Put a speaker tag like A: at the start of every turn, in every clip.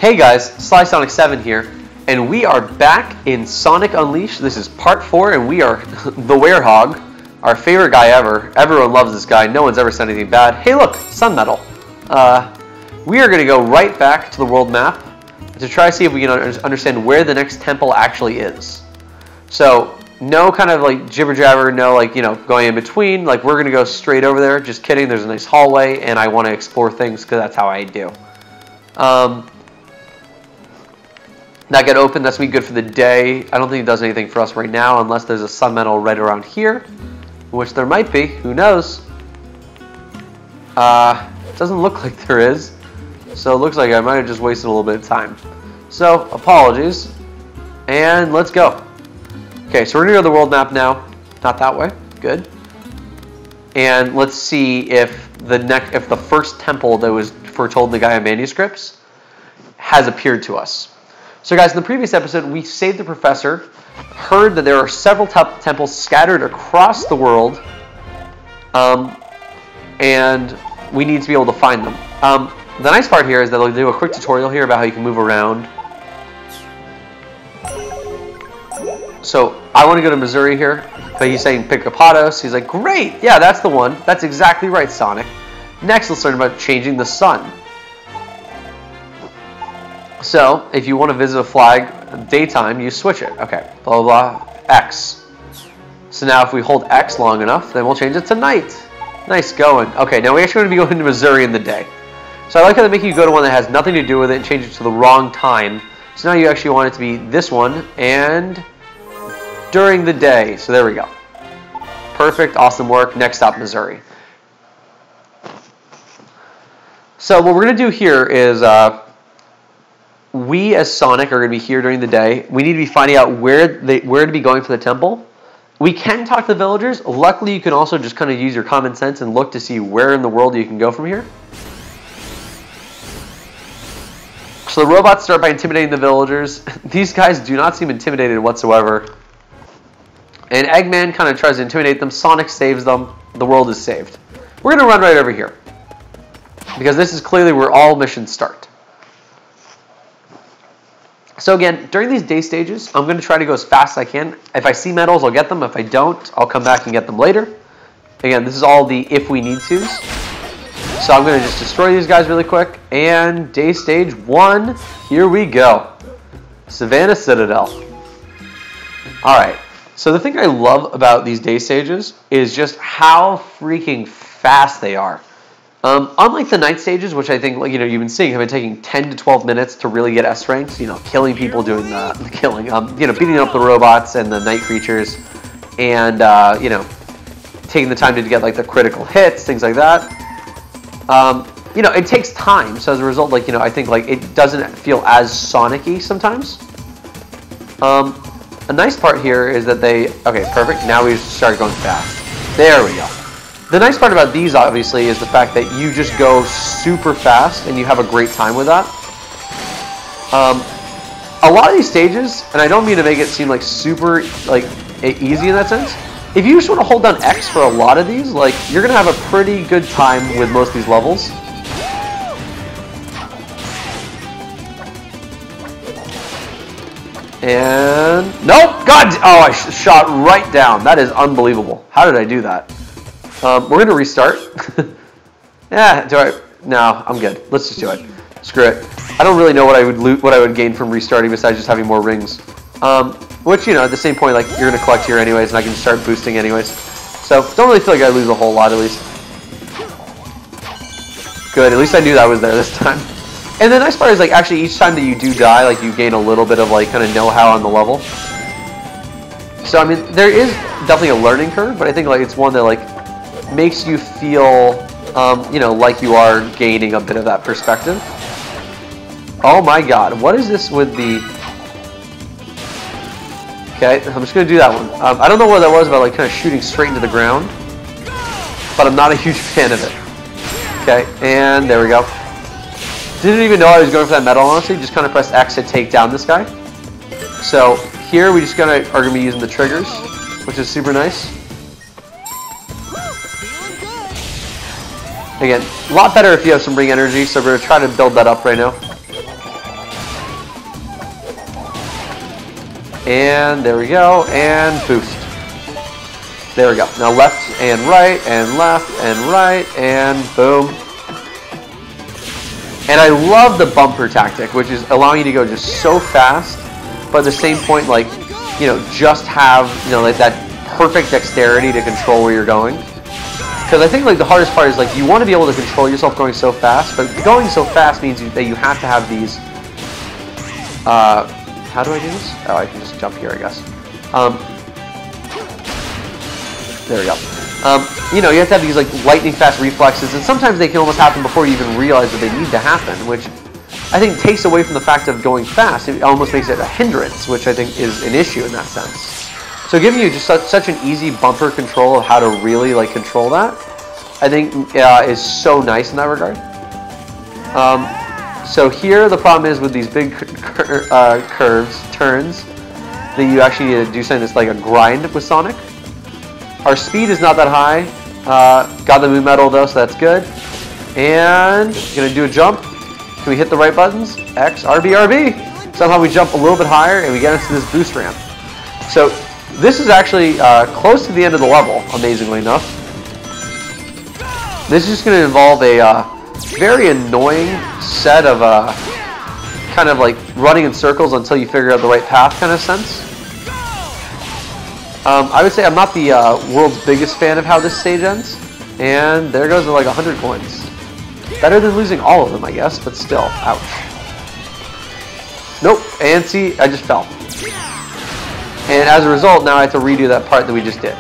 A: Hey guys, SlySonic7 here, and we are back in Sonic Unleashed. This is part 4, and we are the Werehog, our favorite guy ever. Everyone loves this guy. No one's ever said anything bad. Hey look, Sun Metal. We are going to go right back to the world map to try to see if we can understand where the next temple actually is. So, no kind of like jibber jabber, no like, going in between. Like, we're going to go straight over there. Just kidding, there's a nice hallway, and I want to explore things because that's how I do. That get open, that's going to be good for the day. I don't think it does anything for us right now unless there's a sun metal right around here, which there might be. Who knows? It doesn't look like there is. So it looks like I might have just wasted a little bit of time. So, apologies. And let's go. Okay, so we're going to go to the world map now. Not that way. Good. And let's see if the first temple that was foretold in the Gaia manuscripts has appeared to us. So guys, in the previous episode, we saved the professor, heard that there are several temples scattered across the world, and we need to be able to find them. The nice part here is that they'll do a quick tutorial here about how you can move around. So I want to go to Mazuri here, but he's saying pick Apados. He's like, great, yeah, that's the one. That's exactly right, Sonic. Next, let's learn about changing the sun. So, if you want to visit a flag daytime, you switch it. Okay, blah, blah, blah, X. So now if we hold X long enough, then we'll change it to night. Nice going. Okay, now we're actually going to be going to Mazuri in the day. So I like how they make you go to one that has nothing to do with it and change it to the wrong time. So now you actually want it to be this one and during the day. So there we go. Perfect, awesome work. Next stop, Mazuri. So what we're going to do here is... we as Sonic are going to be here during the day. We need to be finding out where to be going for the temple. We can talk to the villagers. Luckily, you can also just kind of use your common sense and look to see where in the world you can go from here. So the robots start by intimidating the villagers. These guys do not seem intimidated whatsoever. And Eggman kind of tries to intimidate them. Sonic saves them. The world is saved. We're going to run right over here, because this is clearly where all missions start. So again, during these day stages, I'm going to try to go as fast as I can. If I see medals, I'll get them. If I don't, I'll come back and get them later. Again, this is all the if we need tos. So I'm going to just destroy these guys really quick. And day stage 1, here we go. Savannah Citadel. Alright, so the thing I love about these day stages is just how freaking fast they are. Unlike the night stages, which I think you've been seeing, have been taking 10 to 12 minutes to really get S ranks. Killing people, doing the killing, beating up the robots and the night creatures, and taking the time to get like the critical hits, things like that. It takes time. So as a result, I think it doesn't feel as Sonic-y sometimes. A nice part here is that okay, perfect. Now we start going fast. There we go. The nice part about these, obviously, is the fact that you just go super fast and you have a great time with that. A lot of these stages, and I don't mean to make it seem super easy in that sense, if you just want to hold down X for a lot of these, you're going to have a pretty good time with most of these levels. And... nope! God! Oh, I shot right down. That is unbelievable. How did I do that? We're going to restart. Yeah, no, I'm good. Let's just do it. Screw it. I don't really know what I would gain from restarting besides just having more rings. Which, at the same point, you're going to collect here anyways, and I can start boosting anyways. So, don't really feel like I lose a whole lot, at least. Good, at least I knew that was there this time. And the nice part is, actually, each time that you do die, you gain a little bit of, kind of know-how on the level. So, I mean, there is definitely a learning curve, but I think, it's one that, makes you feel, like you are gaining a bit of that perspective. Oh my god, what is this with the... Okay, I'm just going to do that one. I don't know what that was about, kind of shooting straight into the ground, but I'm not a huge fan of it. Okay, and there we go. Didn't even know I was going for that medal, honestly. Just kind of pressed X to take down this guy. So, here we just are going to be using the triggers, which is super nice. Again, a lot better if you have some ring energy, so we're going to try to build that up right now. And there we go, and boost. There we go. Now left and right, and left and right, and boom. And I love the bumper tactic, which is allowing you to go just so fast, but at the same point, like, you know, just have, you know, like that perfect dexterity to control where you're going. Because I think, like, the hardest part is, like, you want to be able to control yourself going so fast, but going so fast means that you have to have these, how do I do this? Oh, I can just jump here, I guess. There we go. You know, you have to have these, like, lightning fast reflexes, and sometimes they can almost happen before you even realize that they need to happen, which I think takes away from the fact of going fast. It almost makes it a hindrance, which I think is an issue in that sense. So giving you just such an easy bumper control of how to really, like, control that, I think is so nice in that regard. So here the problem is with these big turns, that you actually need to do something that's like a grind with Sonic. Our speed is not that high. Got the moon medal though, so that's good. And gonna do a jump. Can we hit the right buttons? X, RB, RB. Somehow we jump a little bit higher and we get into this boost ramp. So this is actually close to the end of the level, amazingly enough. This is just going to involve a very annoying set of kind of like running in circles until you figure out the right path kind of sense. I would say I'm not the world's biggest fan of how this stage ends. And there goes like 100 coins. Better than losing all of them, I guess, but still. Ouch. Nope. And see, I just fell. And as a result, now I have to redo that part that we just did.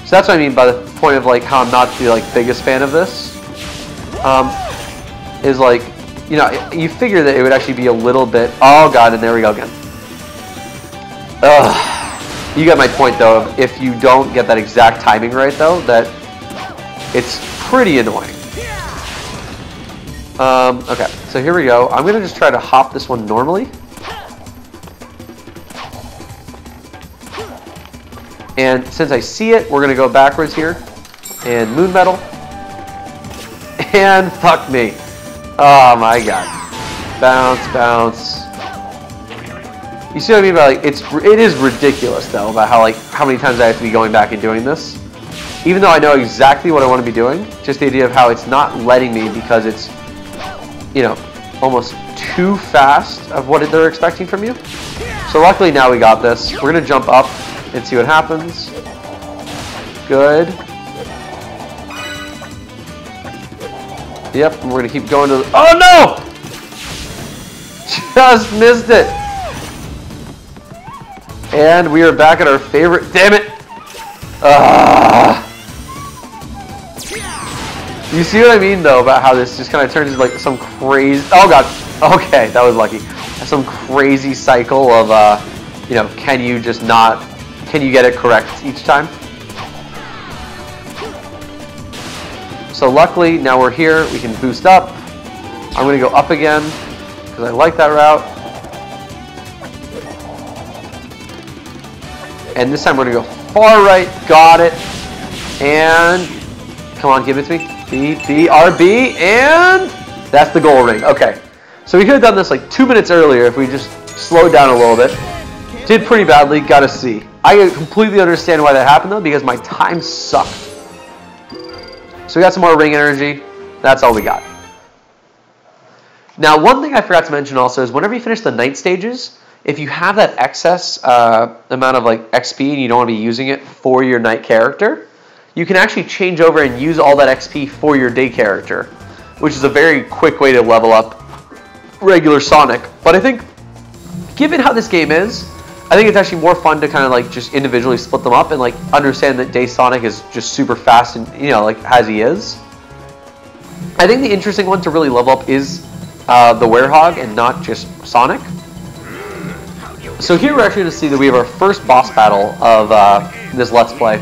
A: So that's what I mean by the point of like how I'm not the like biggest fan of this. Is like, you know, you figure that it would actually be a little bit. Oh god, and there we go again. Ugh. You get my point though. Of if you don't get that exact timing right though, that it's pretty annoying. Okay, so here we go. I'm gonna just try to hop this one normally. And since I see it, we're going to go backwards here. And moon medal. And fuck me. Oh my god. Bounce, bounce. You see what I mean by like, it is ridiculous though about how many times I have to be going back and doing this. Even though I know exactly what I want to be doing, just the idea of how it's not letting me because it's, you know, almost too fast of what they're expecting from you. So luckily now we got this. We're going to jump up and see what happens. Good. Yep, we're going to keep going to the... Oh no! Just missed it! And we are back at our favorite... Damn it! You see what I mean though about how this just kind of turns into like some crazy... Oh god! Okay, that was lucky. Some crazy cycle of, you know, can you just not... Can you get it correct each time? So luckily, now we're here. We can boost up. I'm going to go up again because I like that route. And this time we're going to go far right. Got it. And come on, give it to me. B, B, R, B. And that's the goal ring. Okay. So we could have done this like 2 minutes earlier if we just slowed down a little bit. Did pretty badly. Got a C. I completely understand why that happened though, because my time sucked. So we got some more ring energy. That's all we got. Now, one thing I forgot to mention also is whenever you finish the night stages, if you have that excess amount of like XP and you don't want to be using it for your night character, you can actually change over and use all that XP for your day character, which is a very quick way to level up regular Sonic. But I think, given how this game is, I think it's actually more fun to kind of like just individually split them up and like understand that Day Sonic is just super fast and, you know, like as he is. I think the interesting one to really level up is the Werehog and not just Sonic. So here we're actually going to see that we have our first boss battle of this Let's Play.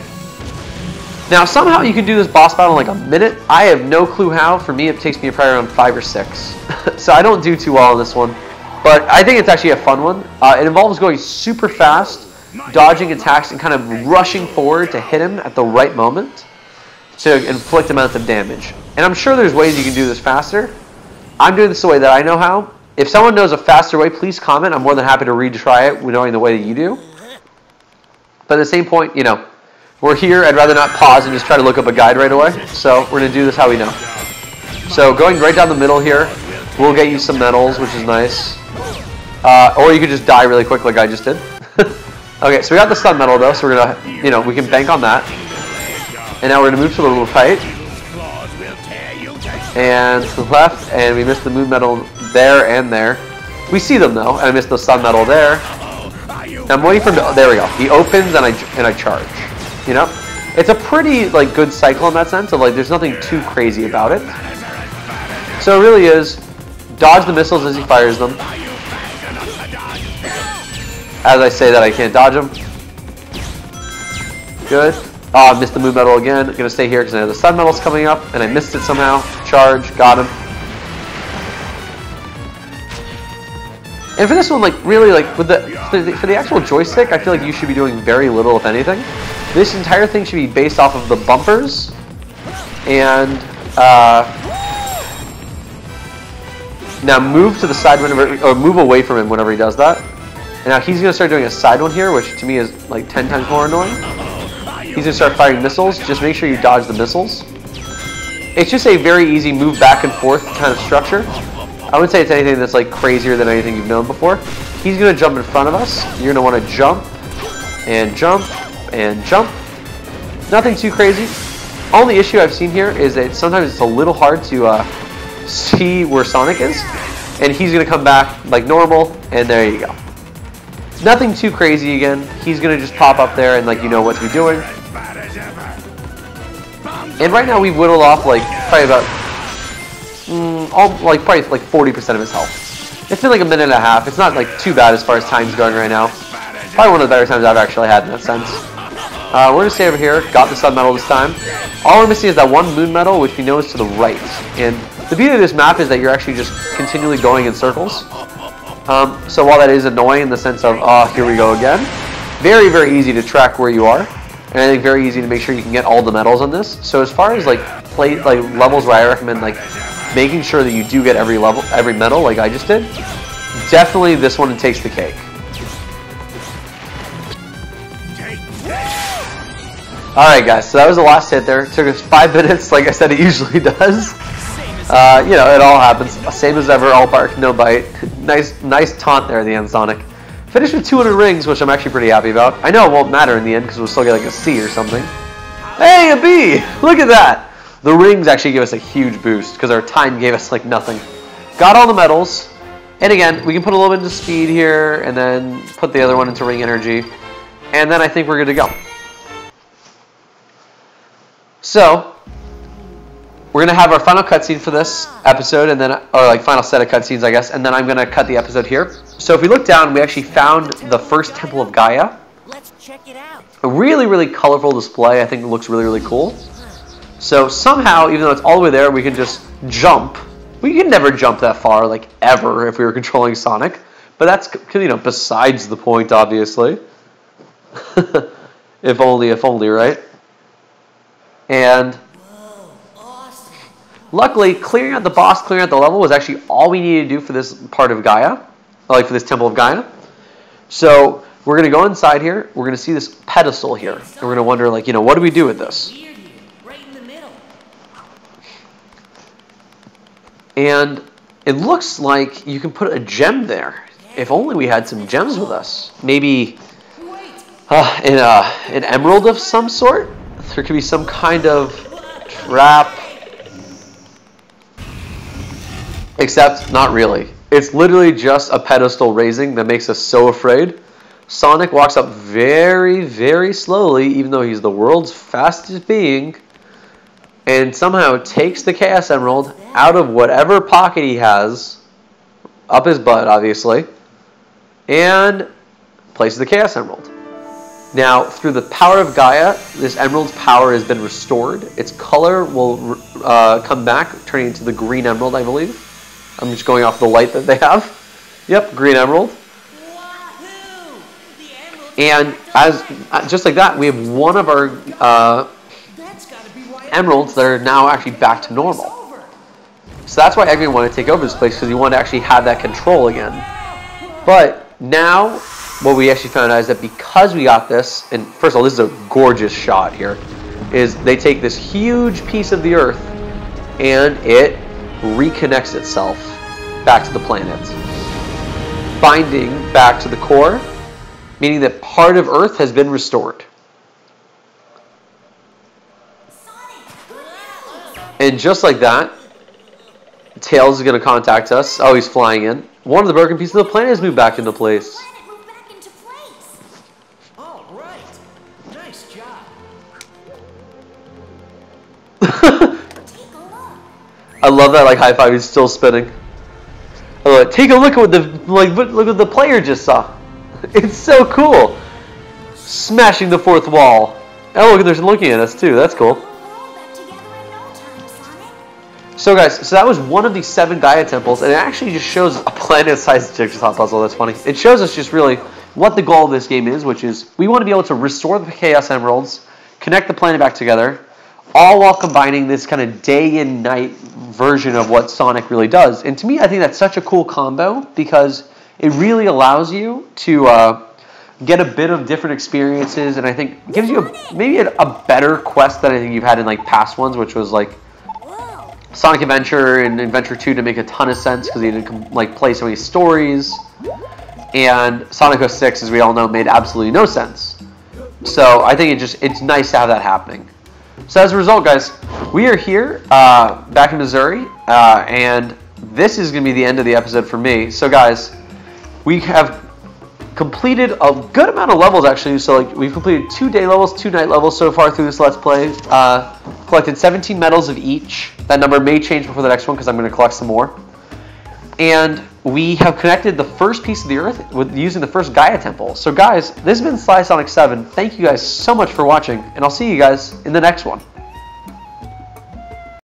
A: Now somehow you can do this boss battle in like a minute. I have no clue how. For me it takes me probably around 5 or 6. So I don't do too well on this one. But I think it's actually a fun one. It involves going super fast, dodging attacks, and kind of rushing forward to hit him at the right moment to inflict amounts of damage. And I'm sure there's ways you can do this faster. I'm doing this the way that I know how. If someone knows a faster way, please comment. I'm more than happy to retry it knowing the way that you do. But at the same point, you know, we're here. I'd rather not pause and just try to look up a guide right away. So we're going to do this how we know. So going right down the middle here, we'll get you some medals, which is nice. Or you could just die really quick like I just did. Okay, so we got the stun medal though, so we're going to, you know, we can bank on that. And now we're going to move to the little right. And to the left, and we missed the moon medal there and there. We see them though, and I missed the stun medal there. I'm waiting for him to, there we go. He opens and I charge. You know? It's a pretty like good cycle in that sense of like there's nothing too crazy about it. So it really is dodge the missiles as he fires them. As I say that I can't dodge them. Good. Oh, I missed the moon medal again. I'm gonna stay here because I know the sun medal's coming up and I missed it somehow. Charge, got him. And for this one, like really, like with for the actual joystick, I feel like you should be doing very little, if anything. This entire thing should be based off of the bumpers, and now move to the side whenever, or move away from him whenever he does that. And now he's gonna start doing a side one here, which to me is like 10 times more annoying. He's gonna start firing missiles. Just make sure you dodge the missiles. It's just a very easy move back and forth kind of structure. I wouldn't say it's anything that's like crazier than anything you've known before. He's going to jump in front of us. You're going to want to jump and jump and jump. Nothing too crazy. Only issue I've seen here is that sometimes it's a little hard to see where Sonic is. And he's going to come back like normal, and there you go. Nothing too crazy again. He's going to just pop up there and like you know what to be doing. And right now we've whittled off like probably about probably like 40% of his health. It's been like a minute and a half. It's not like too bad as far as time's going right now. Probably one of the better times I've actually had in that sense. We're going to stay over here. Got the sun medal this time. All we're missing is that one moon medal, which we know is to the right. And the beauty of this map is that you're actually just continually going in circles. So while that is annoying in the sense of, oh, here we go again, very, very easy to track where you are. And I think very easy to make sure you can get all the medals on this. So as far as like levels where I recommend like making sure that you do get every level, every medal like I just did, definitely this one takes the cake. Alright guys, so that was the last hit there. It took us 5 minutes like I said it usually does. You know, it all happens. Same as ever, all bark, no bite. Nice taunt there at the end, Sonic. Finished with 200 rings, which I'm actually pretty happy about. I know it won't matter in the end because we'll still get like a C or something. Hey, a B! Look at that! The rings actually give us a huge boost because our time gave us like nothing. Got all the medals. And again, we can put a little bit into speed here and then put the other one into ring energy. And then I think we're good to go. So, we're going to have our final cutscene for this episode, and then, or like final set of cutscenes, I guess, and then I'm going to cut the episode here. So if we look down, we actually found the first Temple of Gaia.
B: Let's check it out.
A: A really, really colorful display. I think it looks really, really cool. So somehow, even though it's all the way there, we can just jump. We can never jump that far, like ever, if we were controlling Sonic. But that's, you know, besides the point, obviously. if only, right? And luckily, clearing out the boss, clearing out the level was actually all we needed to do for this part of Gaia, like for this Temple of Gaia. So we're going to go inside here. We're going to see this pedestal here. And we're going to wonder, like, you know, what do we do with this? And it looks like you can put a gem there. If only we had some gems with us. Maybe an emerald of some sort? There could be some kind of trap. Except, not really. It's literally just a pedestal raising that makes us so afraid. Sonic walks up very, very slowly, even though he's the world's fastest being, and somehow takes the Chaos Emerald out of whatever pocket he has, up his butt, obviously, and places the Chaos Emerald. Now, through the power of Gaia, this emerald's power has been restored. Its color will come back, turning into the green emerald, I believe. I'm just going off the light that they have. Yep, green emerald. And just like that, we have one of our emeralds that are now actually back to normal. So that's why everyone wanted to take over this place, because you want to actually have that control again. But now what we actually found out is that because we got this, and first of all, this is a gorgeous shot here, is they take this huge piece of the Earth and it reconnects itself back to the planet, binding back to the core, meaning that part of Earth has been restored. And just like that, Tails is going to contact us. Oh, he's flying in. One of the broken pieces of the planet has moved back into place.
B: Oh, right. Nice job.
A: I love that, like, high five. He's still spinning. Oh, take a look at what the look what the player just saw. It's so cool. Smashing the fourth wall. Oh, look, they're looking at us too. That's cool. So guys, so that was one of the 7 Gaia temples, and it actually just shows a planet-sized jigsaw puzzle. That's funny. It shows us just really what the goal of this game is, which is we want to be able to restore the Chaos Emeralds, connect the planet back together, all while combining this kind of day and night version of what Sonic really does. And to me, I think that's such a cool combo because it really allows you to get a bit of different experiences, and I think gives you maybe a better quest than I think you've had in like past ones, which was like Sonic Adventure and Adventure 2 to make a ton of sense because he didn't like play so many stories, and Sonic 06, as we all know, made absolutely no sense. So I think it's nice to have that happening. So as a result, guys, we are here back in Missouri, and this is going to be the end of the episode for me. So guys, we have completed a good amount of levels actually. So like we've completed 2 day levels, 2 night levels so far through this Let's Play. Collected 17 medals of each. That number may change before the next one because I'm going to collect some more. And we have connected the first piece of the Earth with using the first Gaia Temple. So guys, this has been Sly Sonic 7. Thank you guys so much for watching, and I'll see you guys in the next one.